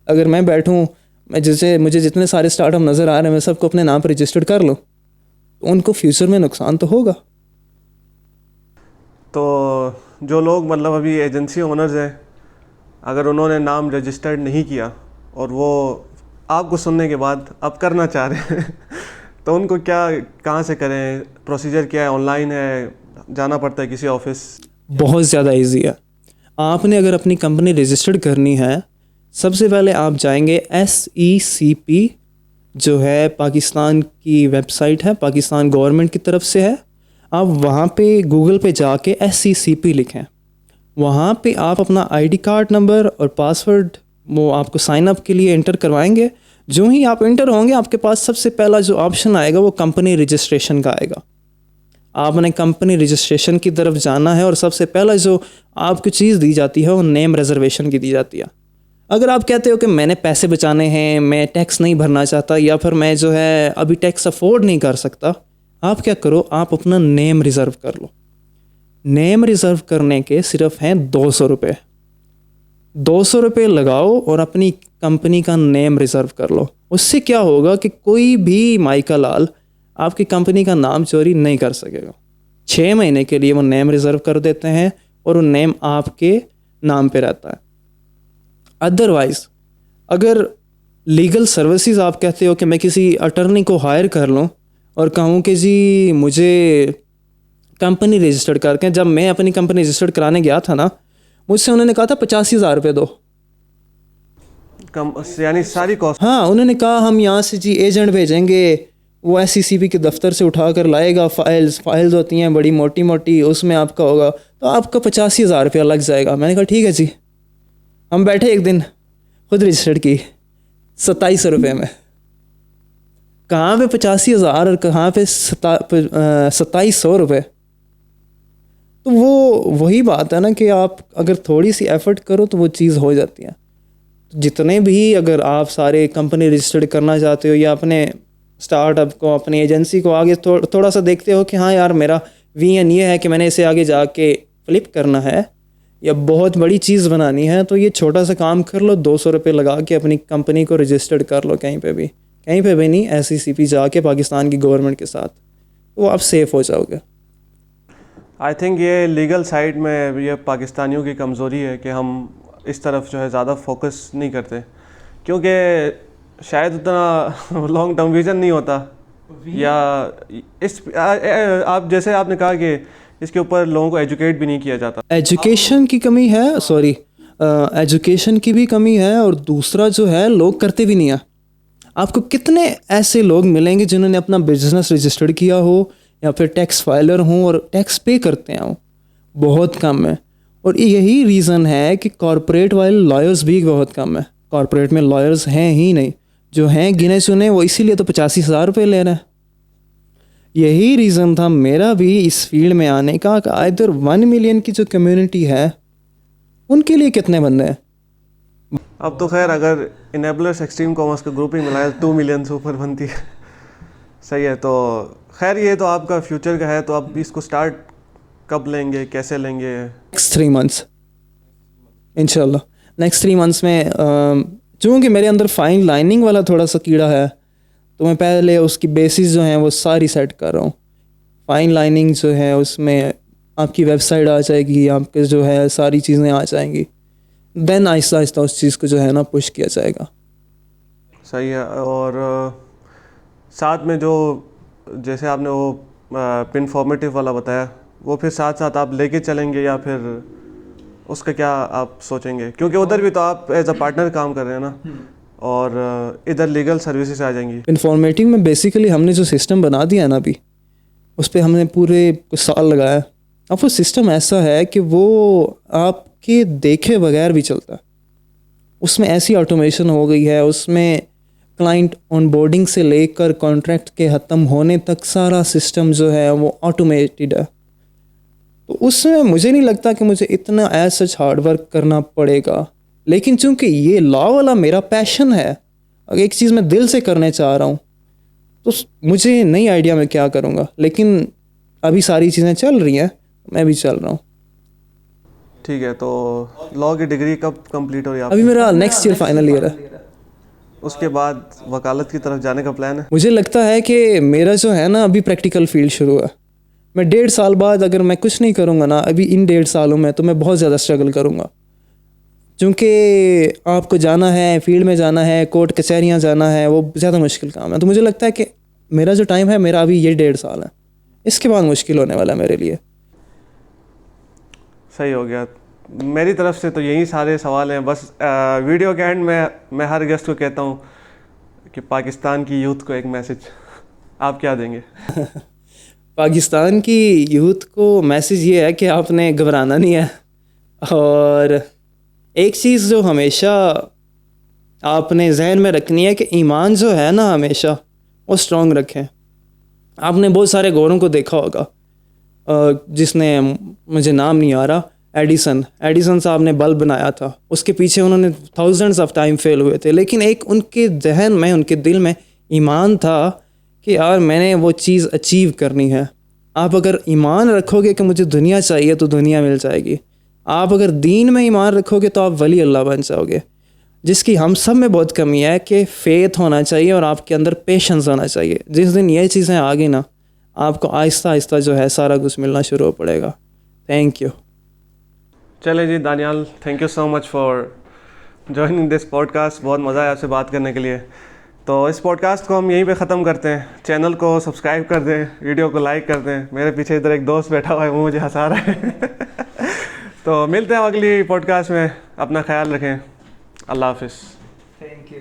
अगर मैं बैठूँ, मैं जैसे मुझे जितने सारे स्टार्टअप नज़र आ रहे हैं मैं सबको अपने नाम पर रजिस्टर्ड कर लूँ, तो उनको फ्यूचर में नुकसान तो होगा। तो जो लोग मतलब अभी एजेंसी ओनर्स हैं, अगर उन्होंने नाम रजिस्टर्ड नहीं किया और वो आपको सुनने के बाद अब करना चाह रहे हैं तो उनको क्या, कहाँ से करें, प्रोसीजर क्या है, ऑनलाइन है, जाना पड़ता है किसी ऑफिस? बहुत ज़्यादा इजी है। आपने अगर अपनी कंपनी रजिस्टर्ड करनी है, सबसे पहले आप जाएंगे SECP, जो है पाकिस्तान की वेबसाइट है, पाकिस्तान गवर्नमेंट की तरफ से है। आप वहाँ पे गूगल पे जाके SECP लिखें, वहाँ पे आप अपना ID कार्ड नंबर और पासवर्ड वो आपको साइन अप के लिए एंटर करवाएंगे। जो ही आप एंटर होंगे, आपके पास सबसे पहला जो ऑप्शन आएगा वो कंपनी रजिस्ट्रेशन का आएगा। आपने कंपनी रजिस्ट्रेशन की तरफ जाना है और सबसे पहला जो आपको चीज़ दी जाती है वो नेम रिजर्वेशन की दी जाती है। अगर आप कहते हो कि मैंने पैसे बचाने हैं, मैं टैक्स नहीं भरना चाहता, या फिर मैं जो है अभी टैक्स अफोर्ड नहीं कर सकता, आप क्या करो, आप अपना नेम रिज़र्व कर लो। नेम रिज़र्व करने के सिर्फ हैं 200 रुपये। 200 रुपये लगाओ और अपनी कंपनी का नेम रिज़र्व कर लो। उससे क्या होगा कि कोई भी माइका लाल आपकी कंपनी का नाम चोरी नहीं कर सकेगा। 6 महीने के लिए वो नेम रिज़र्व कर देते हैं और वो नेम आपके नाम पे रहता है। अदरवाइज़ अगर लीगल सर्विसेज आप कहते हो कि मैं किसी अटर्नी को हायर कर लूँ और कहूँ कि जी मुझे कंपनी रजिस्टर्ड करके, जब मैं अपनी कंपनी रजिस्टर्ड कराने गया था ना, मुझसे उन्होंने कहा था 85,000 रुपये दो, कम यानी सारी कॉस्ट? हाँ, उन्होंने कहा हम यहाँ से जी एजेंट भेजेंगे, वो SECP के दफ्तर से उठा कर लाएगा, फाइल्स होती हैं बड़ी मोटी मोटी, उसमें आपका होगा, तो आपका 85,000 रुपया लग जाएगा। मैंने कहा ठीक है जी। हम बैठे एक दिन, खुद रजिस्टर्ड की 2700 रुपये में। कहाँ पे 85,000 और कहाँ पे 2700 रुपये। तो वो वही बात है ना कि आप अगर थोड़ी सी एफर्ट करो तो वो चीज़ हो जाती है। जितने भी अगर आप सारे कंपनी रजिस्टर्ड करना चाहते हो या अपने स्टार्टअप को, अपनी एजेंसी को आगे थोड़ा सा देखते हो कि हाँ यार मेरा विजन ये है कि मैंने इसे आगे जाके फ्लिप करना है या बहुत बड़ी चीज़ बनानी है, तो ये छोटा सा काम कर लो। 200 रुपये लगा के अपनी कंपनी को रजिस्टर्ड कर लो, कहीं पे भी नहीं, SECP जाके पाकिस्तान की गवर्नमेंट के साथ, तो आप सेफ़ हो जाओगे। आई थिंक ये लीगल साइड में ये पाकिस्तानियों की कमज़ोरी है कि हम इस तरफ जो है ज़्यादा फोकस नहीं करते, क्योंकि शायद उतना लॉन्ग टर्म विज़न नहीं होता, या आप जैसे आपने कहा कि इसके ऊपर लोगों को एजुकेट भी नहीं किया जाता। एजुकेशन की कमी है, सॉरी, एजुकेशन की भी कमी है, और दूसरा जो है लोग करते भी नहीं हैं। आपको कितने ऐसे लोग मिलेंगे जिन्होंने अपना बिजनेस रजिस्टर्ड किया हो या फिर टैक्स फाइलर हों और टैक्स पे करते हों? बहुत कम है। और यही रीज़न है कि कॉरपोरेट वाले लॉयर्स भी बहुत कम है। कॉरपोरेट में लॉयर्स हैं ही नहीं, जो हैं गिने चुने, वो इसीलिए तो 85,000 रुपये ले रहे हैं। यही रीज़न था मेरा भी इस फील्ड में आने का कि इधर 1 मिलियन की जो कम्युनिटी है उनके लिए कितने बंदे हैं। अब तो खैर अगर इनेबलर्स एक्सट्रीम कॉमर्स का ग्रुप ही मिलाया 2 मिलियन से ऊपर बनती है। सही है। तो खैर ये तो आपका फ्यूचर का है, तो आप इसको स्टार्ट कब लेंगे, कैसे लेंगे? नेक्स्ट 3 मंथ्स इंशाल्लाह। नेक्स्ट 3 मंथ्स में चूँकि मेरे अंदर फाइन लाइनिंग वाला थोड़ा सा कीड़ा है, तो मैं पहले उसकी बेसिस जो हैं वो सारी सेट कर रहा हूँ। फाइन लाइनिंग जो है उसमें आपकी वेबसाइट आ जाएगी, आपके जो है सारी चीज़ें आ जाएंगी, देन आहिस्ता आहिस्ता उस चीज़ को जो है ना पुश किया जाएगा। सही है। और साथ में जो जैसे आपने वो पिन फॉर्मेटिव वाला बताया, वो फिर साथ साथ आप लेके चलेंगे या फिर उसका क्या आप सोचेंगे? क्योंकि उधर भी तो आप एज अ पार्टनर काम कर रहे हैं ना, और इधर लीगल सर्विसेज आ जाएंगी। इन्फॉर्मेटिव में बेसिकली हमने जो सिस्टम बना दिया है ना अभी, उस पर हमने पूरे कुछ साल लगाया। अब वो सिस्टम ऐसा है कि वो आपके देखे बगैर भी चलता है। उसमें ऐसी ऑटोमेशन हो गई है, उसमें क्लाइंट ऑनबोर्डिंग से लेकर कॉन्ट्रैक्ट के ख़त्म होने तक सारा सिस्टम जो है वो ऑटोमेटेड है। तो उसमें मुझे नहीं लगता कि मुझे इतना एज सच हार्ड वर्क करना पड़ेगा। लेकिन चूंकि ये लॉ वाला मेरा पैशन है, अगर एक चीज़ मैं दिल से करने चाह रहा हूँ, तो मुझे नहीं आइडिया मैं क्या करूँगा। लेकिन अभी सारी चीज़ें चल रही हैं, मैं भी चल रहा हूँ। ठीक है, तो लॉ की डिग्री कब कंप्लीट हो रही है अभी मेरा नेक्स्ट ईयर फाइनल ईयर है। उसके बाद वकालत की तरफ जाने का प्लान है? मुझे लगता है कि मेरा जो है ना अभी प्रैक्टिकल फील्ड शुरू है। मैं 1.5 साल बाद अगर मैं कुछ नहीं करूँगा ना अभी इन 1.5 सालों में, तो मैं बहुत ज़्यादा स्ट्रगल करूँगा। क्योंकि आपको जाना है, फील्ड में जाना है, कोर्ट कचहरियाँ जाना है, वो ज़्यादा मुश्किल काम है। तो मुझे लगता है कि मेरा जो टाइम है मेरा अभी ये 1.5 साल है, इसके बाद मुश्किल होने वाला है मेरे लिए। सही हो गया। मेरी तरफ से तो यही सारे सवाल हैं। बस वीडियो के एंड में मैं हर गेस्ट को कहता हूँ कि पाकिस्तान की यूथ को एक मैसेज आप क्या देंगे? पाकिस्तान की यूथ को मैसेज ये है कि आपने घबराना नहीं है, और एक चीज़ जो हमेशा आपने जहन में रखनी है कि ईमान जो है ना हमेशा वो स्ट्रॉन्ग रखें। आपने बहुत सारे गोरों को देखा होगा, जिसने, मुझे नाम नहीं आ रहा, एडिसन साहब ने बल्ब बनाया था, उसके पीछे उन्होंने थाउजेंड्स ऑफ टाइम फेल हुए थे, लेकिन एक उनके जहन में, उनके दिल में ईमान था कि यार मैंने वो चीज़ अचीव करनी है। आप अगर ईमान रखोगे कि मुझे दुनिया चाहिए तो दुनिया मिल जाएगी। आप अगर दीन में ईमान रखोगे तो आप वली अल्लाह बन जाओगे, जिसकी हम सब में बहुत कमी है कि फ़ेथ होना चाहिए और आपके अंदर पेशेंस होना चाहिए। जिस दिन ये चीज़ें आ गई ना, आपको आहिस्ता आहिस्ता जो है सारा कुछ मिलना शुरू हो पड़ेगा। Thank you. चले ji Daniyal, thank you so much for joining this podcast. बहुत मज़ा आया आपसे बात करने के लिए। तो इस पॉडकास्ट को हम यहीं पे ख़त्म करते हैं। चैनल को सब्सक्राइब कर दें, वीडियो को लाइक कर दें। मेरे पीछे इधर एक दोस्त बैठा हुआ है, वो मुझे हंसा रहा है। तो मिलते हैं अगली पॉडकास्ट में। अपना ख्याल रखें। अल्लाह हाफिज़। Thank you.